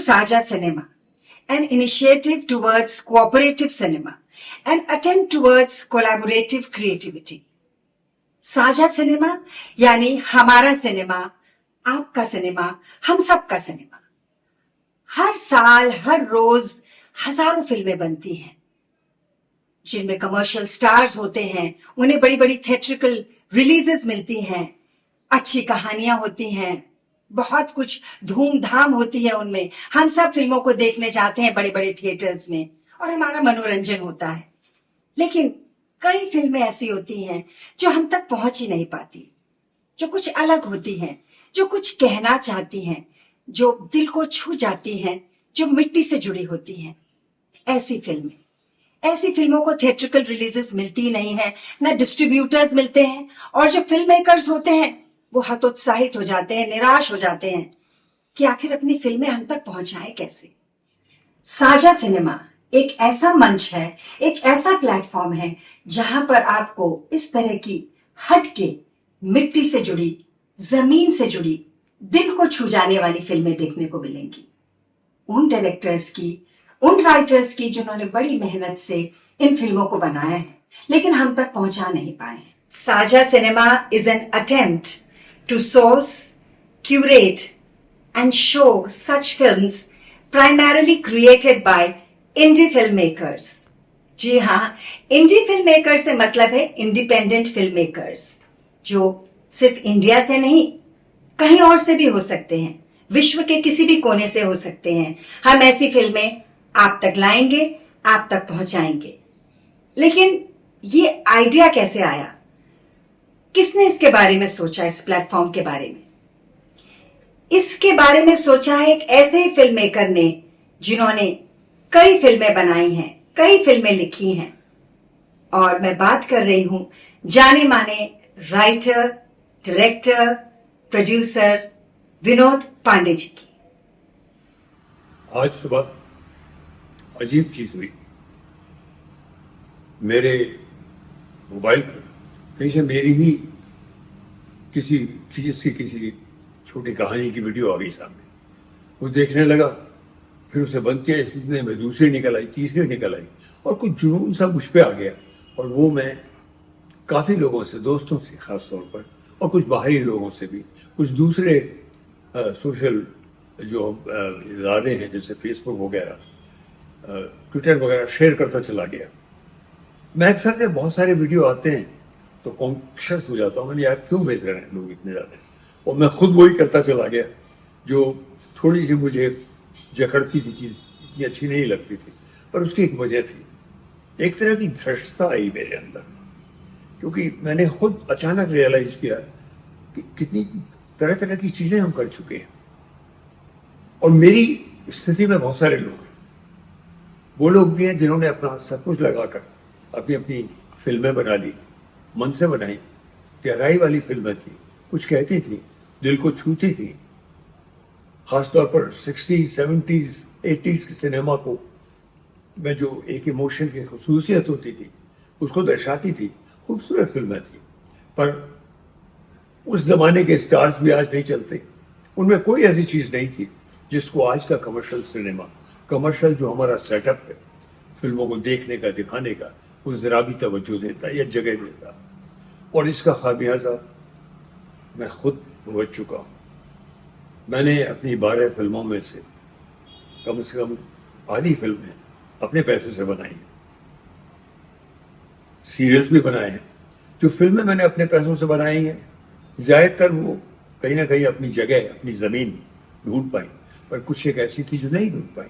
Saja Cinema, an initiative towards cooperative cinema, an attempt towards collaborative creativity. साझा cinema यानी हमारा cinema, आपका cinema, हम सब का सिनेमा. हर साल हर रोज हजारों फिल्में बनती हैं जिनमें कमर्शियल स्टार्स होते हैं, उन्हें बड़ी बड़ी थिएट्रिकल रिलीजेस मिलती हैं, अच्छी कहानियां होती हैं, बहुत कुछ धूमधाम होती है उनमें. हम सब फिल्मों को देखने जाते हैं बड़े बड़े थिएटर्स में और हमारा मनोरंजन होता है. लेकिन कई फिल्में ऐसी होती हैं जो हम तक पहुंच ही नहीं पाती, जो कुछ अलग होती हैं, जो कुछ कहना चाहती हैं, जो दिल को छू जाती हैं, जो मिट्टी से जुड़ी होती हैं. ऐसी फिल्मों को थिएट्रिकल रिलीजेस मिलती नहीं है, न डिस्ट्रीब्यूटर्स मिलते हैं, और जो फिल्म मेकर्स होते हैं वो हतोत्साहित हो जाते हैं, निराश हो जाते हैं कि आखिर अपनी फिल्में हम तक पहुंचाएं कैसे. साझा सिनेमा एक ऐसा मंच है, एक ऐसा प्लेटफॉर्म है जहां पर आपको इस तरह की हटके, मिट्टी से जुड़ी, जमीन से जुड़ी, दिल को छू जाने वाली फिल्में देखने को मिलेंगी. उन डायरेक्टर्स की, उन राइटर्स की जिन्होंने बड़ी मेहनत से इन फिल्मों को बनाया है लेकिन हम तक पहुंचा नहीं पाए. Sajha cinema is an attempt to source, curate and show such films primarily created by indie filmmakers. जी हाँ, इंडी फिल्म मेकर से मतलब है इंडिपेंडेंट फिल्म मेकर्स, जो सिर्फ इंडिया से नहीं, कहीं और से भी हो सकते हैं, विश्व के किसी भी कोने से हो सकते हैं. हम ऐसी फिल्में आप तक लाएंगे, आप तक पहुंचाएंगे. लेकिन ये आइडिया कैसे आया? किसने इसके बारे में सोचा? इस प्लेटफॉर्म के बारे में, इसके बारे में सोचा है एक ऐसे ही फिल्म मेकर ने जिन्होंने कई फिल्में बनाई हैं, कई फिल्में लिखी हैं. और मैं बात कर रही हूं जाने माने writer, director, producer Vinod Pande ji की. आज सुबह अजीब चीज हुई. मेरे मोबाइल पर कहीं से मेरी ही किसी चीज की, किसी छोटी कहानी की वीडियो आ गई सामने. वो देखने लगा, फिर उसे बंद किया. इसमें में दूसरी निकल आई, तीसरी निकल आई, और कुछ जुनून सा मुझ पे आ गया. और वो मैं काफ़ी लोगों से, दोस्तों से ख़ास तौर पर, और कुछ बाहरी लोगों से भी, कुछ दूसरे सोशल जो इदारे हैं जैसे फेसबुक वगैरह, ट्विटर वगैरह, शेयर करता चला गया. मैं अक्सर जब बहुत सारे वीडियो आते हैं तो कॉन्शियस हो जाता हूँ, मैंने यार क्यों भेज रहे हैं लोग इतने ज़्यादा. और मैं खुद वही करता चला गया जो थोड़ी सी मुझे जकड़ती थी चीज़, इतनी अच्छी नहीं लगती थी, पर उसकी एक वजह थी. एक तरह की धृष्टता आई मेरे अंदर, क्योंकि मैंने खुद अचानक रियलाइज किया कि कितनी तरह तरह की चीज़ें हम कर चुके हैं. और मेरी स्थिति में बहुत सारे लोग हैं. वो लोग भी हैं जिन्होंने अपना सब कुछ लगाकर अपनी अपनी फिल्में बना ली, मन से बनाई, गहराई वाली फिल्में थी, कुछ कहती थी, दिल को छूती थी. खासतौर पर 60s, 70s, 80s के सिनेमा को में जो एक इमोशन की खसूसियत होती थी उसको दर्शाती थी. खूबसूरत फिल्में थी, पर उस जमाने के स्टार्स भी आज नहीं चलते. उनमें कोई ऐसी चीज़ नहीं थी जिसको आज का कमर्शियल सिनेमा, कमर्शियल जो हमारा सेटअप है फिल्मों को देखने का, दिखाने का, वो ज़रा भी तवज्जो देता या जगह देता. और इसका खामियाजा मैं खुद भुगत चुका हूँ. मैंने अपनी 12 फिल्मों में से कम आधी फिल्में अपने पैसों से बनाई हैं. सीरियल्स भी बनाए हैं. जो फिल्में मैंने अपने पैसों से बनाई हैं ज़्यादातर वो कहीं ना कहीं अपनी जगह, अपनी ज़मीन ढूंढ पाई, पर कुछ एक ऐसी थी जो नहीं ढूंढ पाई.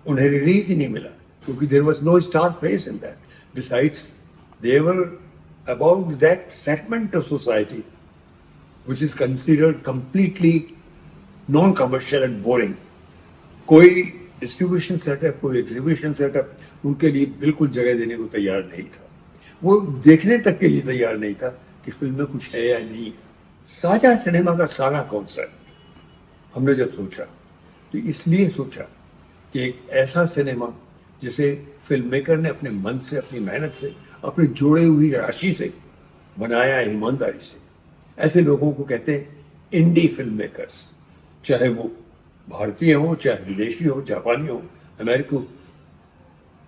उन्हें रिलीज ही नहीं मिला क्योंकि there was no star face in that. Besides they were about that segment of society which is considered completely non-commercial and boring. कोई डिस्ट्रीब्यूशन सेटअप, कोई एग्जीबिशन सेटअप उनके लिए बिल्कुल जगह देने को तैयार नहीं था. वो देखने तक के लिए तैयार नहीं था कि फिल्म में कुछ है या नहीं है. साझा सिनेमा का सारा कॉन्सेप्ट हमने जब सोचा तो इसलिए सोचा कि एक ऐसा सिनेमा जिसे फिल्म मेकर ने अपने मन से, अपनी मेहनत से, अपनी जोड़े हुई राशि से बनाया, ईमानदारी से. ऐसे लोगों को कहते हैं इंडी फिल्म मेकर्स. चाहे वो भारतीय हो, चाहे विदेशी हो, जापानी हो, अमेरिकी हो,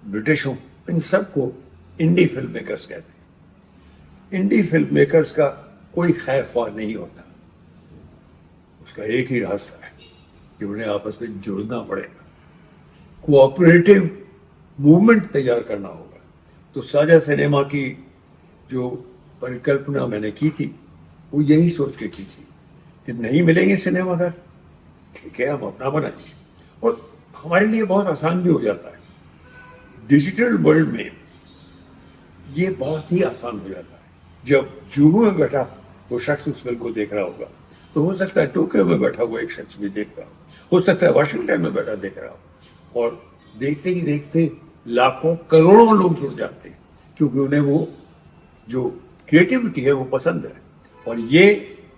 ब्रिटिश हो, इन सबको इंडी फिल्म मेकर्स कहते हैं। इंडी फिल्म मेकर्स का कोई खैर ख्वाह नहीं होता। उसका एक ही रास्ता है कि उन्हें आपस में जुड़ना पड़ेगा, कोऑपरेटिव मूवमेंट तैयार करना होगा। तो साझा सिनेमा की जो परिकल्पना मैंने की थी वो यही सोच के की थी कि नहीं मिलेंगे सिनेमाघर, ठीक है, हम अपना बनाएंगे और हमारे लिए बहुत आसान भी हो जाता है। डिजिटल वर्ल्ड में ये बहुत ही आसान हो जाता है। जब जुहू में बैठा वो शख्स उस फिल्म को देख रहा होगा तो हो सकता है टोक्यो में बैठा हुआ एक शख्स भी देख रहा हो सकता है वाशिंगटन में बैठा देख रहा हो, और देखते ही देखते लाखों करोड़ों लोग जुड़ जाते हैं क्योंकि उन्हें वो जो क्रिएटिविटी है वो पसंद है। और ये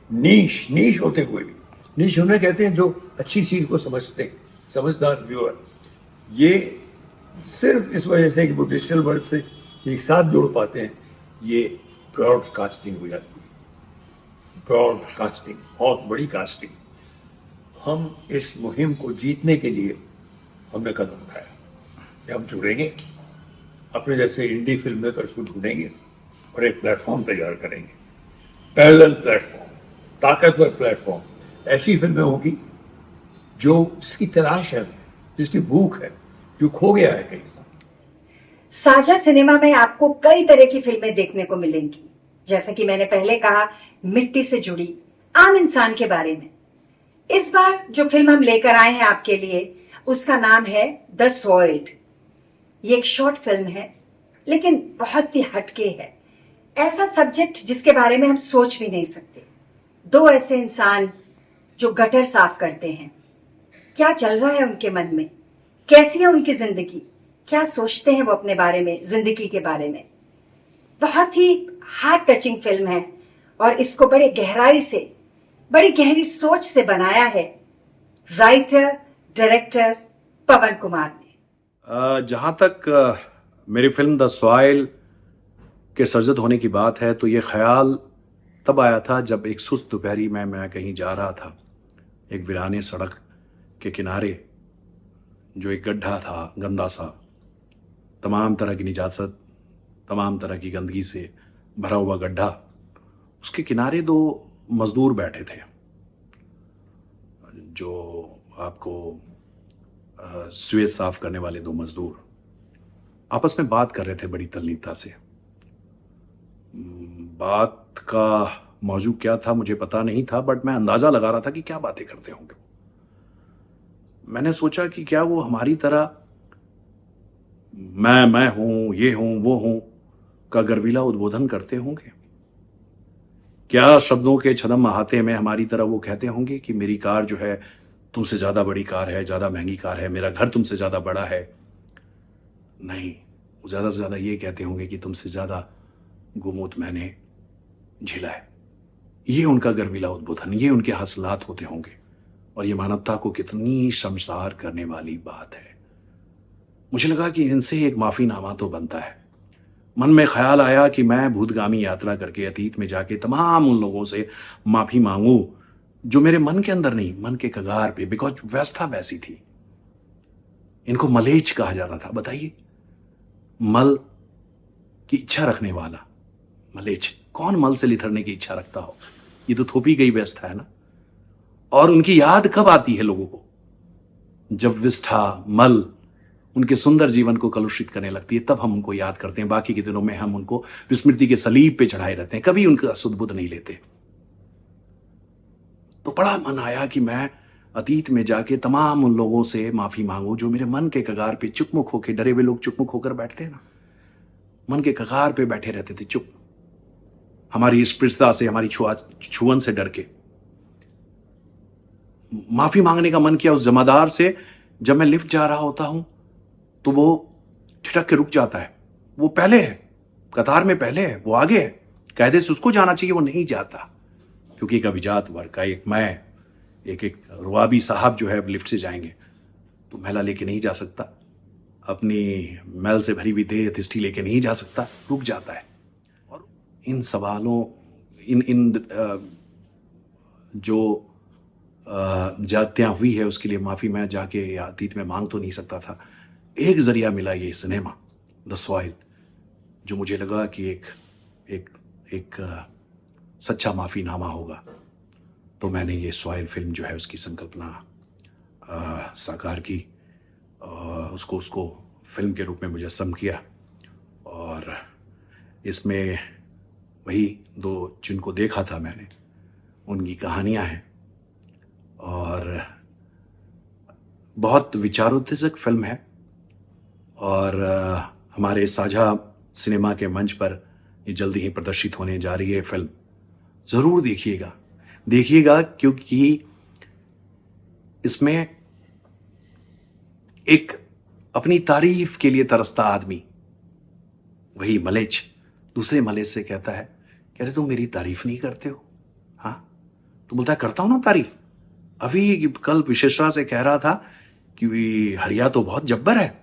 नीश होते हुए भी, नीश उन्हें कहते हैं जो अच्छी चीज को समझते हैं, समझदार व्यूअर। ये सिर्फ इस वजह से कि वो डिजिटल वर्ल्ड से एक साथ जोड़ पाते हैं, ये ब्रॉडकास्टिंग हो जाती है। ब्रॉडकास्टिंग, बहुत बड़ी कास्टिंग। हम इस मुहिम को जीतने के लिए हमने कदम उठाया कि हम जुड़ेंगे, अपने जैसे इंडी फिल्म मेकर्स को ढूंढेंगे और एक प्लेटफॉर्म तैयार करेंगे, पैरेलल प्लेटफॉर्म, ताकतवर प्लेटफॉर्म। ऐसी फिल्में होगी जो जिसकी तलाश है, जिसकी भूख है, जो खो गया है कहीं। साझा सिनेमा में आपको कई तरह की फिल्में देखने को मिलेंगी, जैसा कि मैंने पहले कहा, मिट्टी से जुड़ी आम इंसान के बारे में। इस बार जो फिल्म हम लेकर आए हैं आपके लिए, उसका नाम है द सॉइल्ड। ये एक शॉर्ट फिल्म है लेकिन बहुत ही हटके है। ऐसा सब्जेक्ट जिसके बारे में हम सोच भी नहीं सकते। दो ऐसे इंसान जो गटर साफ करते हैं, क्या चल रहा है उनके मन में, कैसी है उनकी जिंदगी, क्या सोचते हैं वो अपने बारे में, जिंदगी के बारे में। बहुत ही हार्ट टचिंग फिल्म है और इसको बड़े गहराई से, बड़ी गहरी सोच से बनाया है राइटर डायरेक्टर पवन कुमार ने। जहां तक मेरी फिल्म द सॉइल के सर्जत होने की बात है तो ये ख्याल तब आया था जब एक सुस्त दोपहरी में मैं कहीं जा रहा था, एक वीराने सड़क के किनारे जो एक गड्ढा था गंदा सा, तमाम तरह की निजात, तमाम तरह की गंदगी से भरा हुआ गड्ढा। उसके किनारे दो मजदूर बैठे थे जो आपको स्वेज साफ करने वाले दो मजदूर आपस में बात कर रहे थे बड़ी तल्लीनता से। बात का मौजू क्या था मुझे पता नहीं था, बट मैं अंदाजा लगा रहा था कि क्या बातें करते होंगे। मैंने सोचा कि क्या वो हमारी तरह मैं हूं, ये हूं, वो हूं का गर्वीला उद्बोधन करते होंगे। क्या शब्दों के छदम अहाते में हमारी तरह वो कहते होंगे कि मेरी कार जो है तुमसे ज्यादा बड़ी कार है, ज्यादा महंगी कार है, मेरा घर तुमसे ज्यादा बड़ा है। नहीं, वो ज्यादा से ज्यादा ये कहते होंगे कि तुमसे ज्यादा गुमूत मैंने झेला है। ये उनका गर्वीला उद्बोधन, ये उनके हसलात होते होंगे। और ये मानवता को कितनी शर्मसार करने वाली बात है। मुझे लगा कि इनसे एक माफीनामा तो बनता है। मन में ख्याल आया कि मैं भूतगामी यात्रा करके अतीत में जाके तमाम उन लोगों से माफी मांगू जो मेरे मन के अंदर नहीं, मन के कगार पे, बिकॉज व्यवस्था वैसी थी। इनको मलेच कहा जाता था। बताइए, मल की इच्छा रखने वाला मलेच। कौन मल से लिथड़ने की इच्छा रखता हो? ये तो थोपी गई व्यवस्था है ना। और उनकी याद कब आती है लोगों को? जब विष्ठा, मल उनके सुंदर जीवन को कलुषित करने लगती है, तब हम उनको याद करते हैं। बाकी के दिनों में हम उनको विस्मृति के सलीब पे चढ़ाए रहते हैं, कभी उनका सुध-बुध नहीं लेते। तो बड़ा मन आया कि मैं अतीत में जाके तमाम उन लोगों से माफी मांगू जो मेरे मन के कगार पे चुपमुख होके, डरे हुए लोग चुपमुख होकर बैठते हैं ना, मन के कगार पे बैठे रहते थे चुप, हमारी स्पृशता से, हमारी छुअन से डर के। माफी मांगने का मन किया उस जमादार से। जब मैं लिफ्ट जा रहा होता हूं तो वो ठिठक के रुक जाता है। वो पहले है, कतार में पहले है, वो आगे है, कायदे से उसको जाना चाहिए, वो नहीं जाता। क्योंकि एक अभिजात वर्ग का, एक मैं, एक रुआबी साहब जो है अब लिफ्ट से जाएंगे तो मैला लेके नहीं जा सकता, अपनी मैल से भरी हुई देह तिष्ठी लेके नहीं जा सकता, रुक जाता है। और इन सवालों, इन जो ज्यादतियाँ हुई है उसके लिए माफ़ी मैं जाके या अतीत में मांग तो नहीं सकता था। एक ज़रिया मिला ये सिनेमा, द सॉइल, जो मुझे लगा कि एक एक सच्चा माफ़ीनामा होगा। तो मैंने ये सॉइल फ़िल्म जो है उसकी संकल्पना साकार की, उसको फ़िल्म के रूप में मुजस्सम किया। और इसमें वही दो जिनको देखा था मैंने, उनकी कहानियाँ हैं। और बहुत विचारोत्तेजक फ़िल्म है। और हमारे साझा सिनेमा के मंच पर ये जल्दी ही प्रदर्शित होने जा रही है फ़िल्म। ज़रूर देखिएगा क्योंकि इसमें एक अपनी तारीफ के लिए तरसता आदमी, वही मलेच्छ, दूसरे मलेच्छ से कहता है कि अरे तुम मेरी तारीफ नहीं करते हो। हाँ, तो बोलता है करता हूं ना तारीफ। अभी कल विशेषरा से कह रहा था कि हरिया तो बहुत जब्बर है,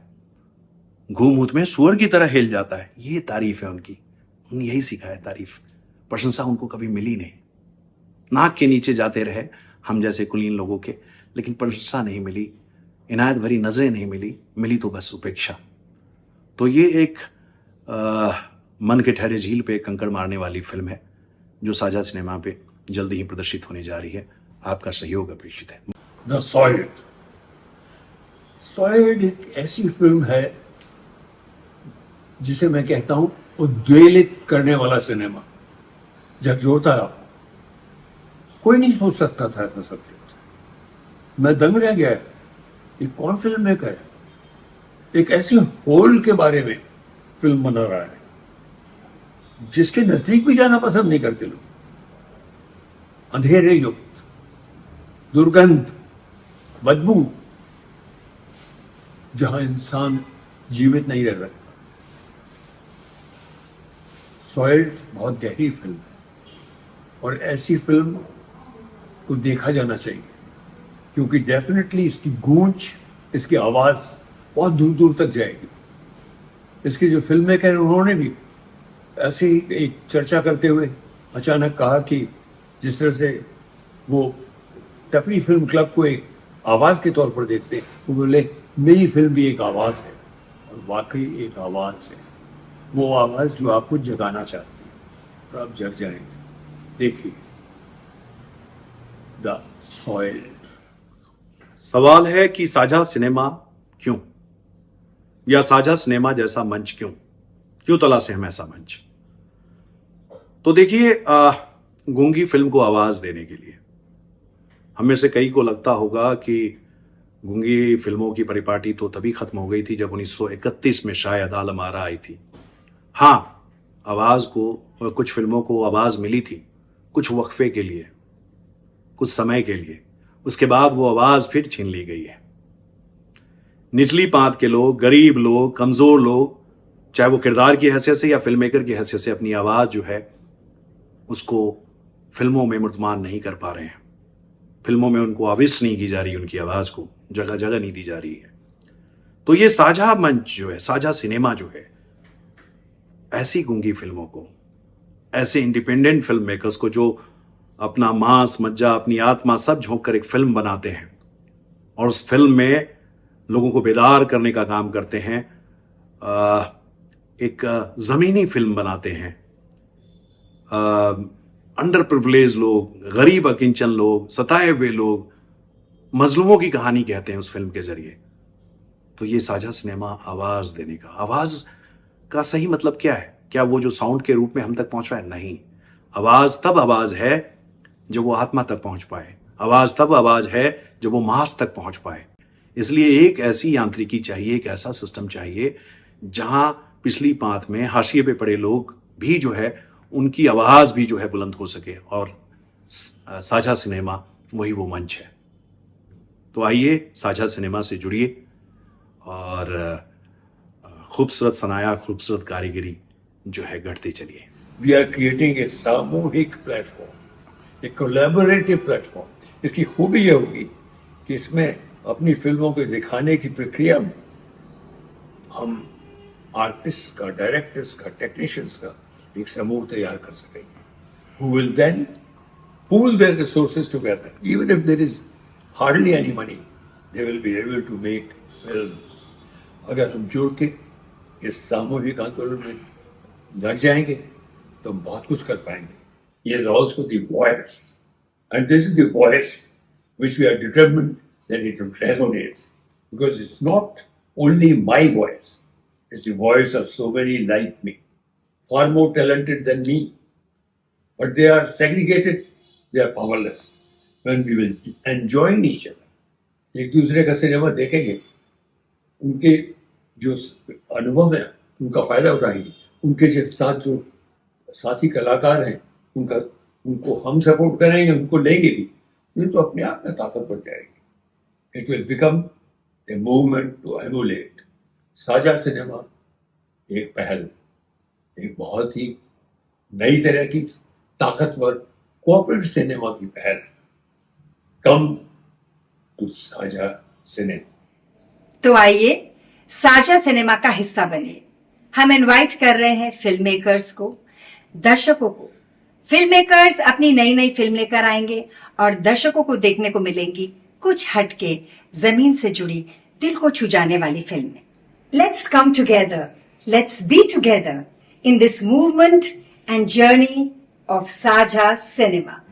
घूम में सुअर की तरह हिल जाता है। ये तारीफ है उनकी, उन्होंने यही सीखा है तारीफ। प्रशंसा उनको कभी मिली नहीं, नाक के नीचे जाते रहे हम जैसे कुलीन लोगों के, लेकिन प्रशंसा नहीं मिली, इनायत भरी नजरें नहीं मिली तो बस उपेक्षा। तो ये एक मन के ठहरे झील पे कंकड़ मारने वाली फिल्म है जो साझा सिनेमा पे जल्दी ही प्रदर्शित होने जा रही है। आपका सहयोग अपेक्षित है। The soiled. सॉइल्ड एक ऐसी फिल्म है जिसे मैं कहता हूं उद्वेलित करने वाला सिनेमा, झकझोरता है आपको। कोई नहीं सोच सकता था ऐसा सब्जेक्ट। मैं दंग रह गया। ये कौन फिल्म मेकर है? एक ऐसी होल के बारे में फिल्म बना रहा है जिसके नजदीक भी जाना पसंद नहीं करते लोग। अंधेरे युक्त, दुर्गंध, बदबू, जहां इंसान जीवित नहीं रह सकता। सॉइल्ड बहुत गहरी फिल्म है और ऐसी फिल्म को देखा जाना चाहिए क्योंकि डेफिनेटली इसकी गूंज, इसकी आवाज बहुत दूर दूर तक जाएगी। इसके जो फिल्म मेकर हैं उन्होंने भी ऐसे ही एक चर्चा करते हुए अचानक कहा कि जिस तरह से वो टपरी फिल्म क्लब को एक आवाज के तौर पर देखते हैं, वो बोले मेरी फिल्म भी एक आवाज है। और वाकई एक आवाज है, वो आवाज जो आपको जगाना चाहती है और आप जग जाएंगे। देखिए द सॉइल्ड। सवाल है कि साझा सिनेमा क्यों, या साझा सिनेमा जैसा मंच क्यों तला से हम ऐसा मंच। तो देखिए, गूंगी फिल्म को आवाज देने के लिए हम में से कई को लगता होगा कि गूंगी फिल्मों की परिपाटी तो तभी खत्म हो गई थी जब 1931 में शायद आलम आरा आई थी। हाँ, आवाज को, कुछ फिल्मों को आवाज मिली थी कुछ वक्फे के लिए, कुछ समय के लिए। उसके बाद वो आवाज फिर छीन ली गई है। निचली पांत के लोग, गरीब लोग, कमजोर लोग, चाहे वो किरदार की हैसियत से या फिल्म मेकर की हैसियत से अपनी आवाज जो है उसको फिल्मों में मुर्तमान नहीं कर पा रहे हैं। फिल्मों में उनको आविष्ट नहीं की जा रही, उनकी आवाज को जगह जगह नहीं दी जा रही है। तो ये साझा मंच जो है, साझा सिनेमा जो है, ऐसी गूंगी फिल्मों को, ऐसे इंडिपेंडेंट फिल्म मेकर्स को जो अपना मांस मज्जा, अपनी आत्मा सब झोंक कर एक फिल्म बनाते हैं और उस फिल्म में लोगों को बेदार करने का काम करते हैं, एक जमीनी फिल्म बनाते हैं। अंडर प्रिविलेज लोग, गरीब अकिंचन लोग, सताए हुए लोग, मजलूमों की कहानी कहते हैं उस फिल्म के जरिए। तो ये साझा सिनेमा आवाज देने का, आवाज का सही मतलब क्या है? क्या वो जो साउंड के रूप में हम तक पहुंच रहा है? नहीं। आवाज तब आवाज है जब वो आत्मा तक पहुंच पाए। आवाज तब आवाज है जब वो मांस तक पहुंच पाए। इसलिए एक ऐसी यांत्रिकी चाहिए, एक ऐसा सिस्टम चाहिए जहां पिछली पांत में हाशिए पे पड़े लोग भी जो है, उनकी आवाज भी जो है बुलंद हो सके। और साझा सिनेमा वही वो मंच है। तो आइए साझा सिनेमा से जुड़िए और खूबसूरत सनाया, खूबसूरत कारीगरी जो है गढ़ते चलिए। वी आर क्रिएटिंग ए सामूहिक प्लेटफॉर्म, ए कोलैबोरेटिव प्लेटफॉर्म। इसकी खूबी यह होगी कि इसमें अपनी फिल्मों को दिखाने की प्रक्रिया में हम आर्टिस्ट का, डायरेक्टर्स का, टेक्नीशियंस का एक समूह तैयार कर सकेंगे, who will then pool their resources together, even if there is hardly any money, they will be able to make film. अगर हम जुड़ के इस सामूहिक आंदोलन में लग जाएंगे तो हम बहुत कुछ कर पाएंगे. He is also the voice, and this is the voice which we are determined that it resonates, because it's not only my voice, it's the voice of so many like me, far more talented than me, but they are segregated, they are powerless. When we will enjoin each other, एक दूसरे का cinema देखेंगे, उनके जो अनुभव है उनका फायदा उठाएंगे, उनके साथ जो साथी कलाकार हैं उनको हम सपोर्ट करेंगे, उनको लेंगे भी, ये तो अपने आप में ताकत बढ़ जाएगी. It will become a movement to emulate. Sajha cinema एक पहल, एक बहुत ही नई तरह की ताकतवर कोऑपरेटिव सिनेमा की पहल. कम टू साझा सिनेमा. तो आइए साझा सिनेमा का हिस्सा बनिए. हम इनवाइट कर रहे हैं फिल्म मेकर्स को, दर्शकों को. फिल्म मेकर्स अपनी नई नई फिल्म लेकर आएंगे और दर्शकों को देखने को मिलेंगी कुछ हटके, जमीन से जुड़ी, दिल को छू जाने वाली फिल्में. Let's come together, let's be together in this movement and journey of Saja Cinema.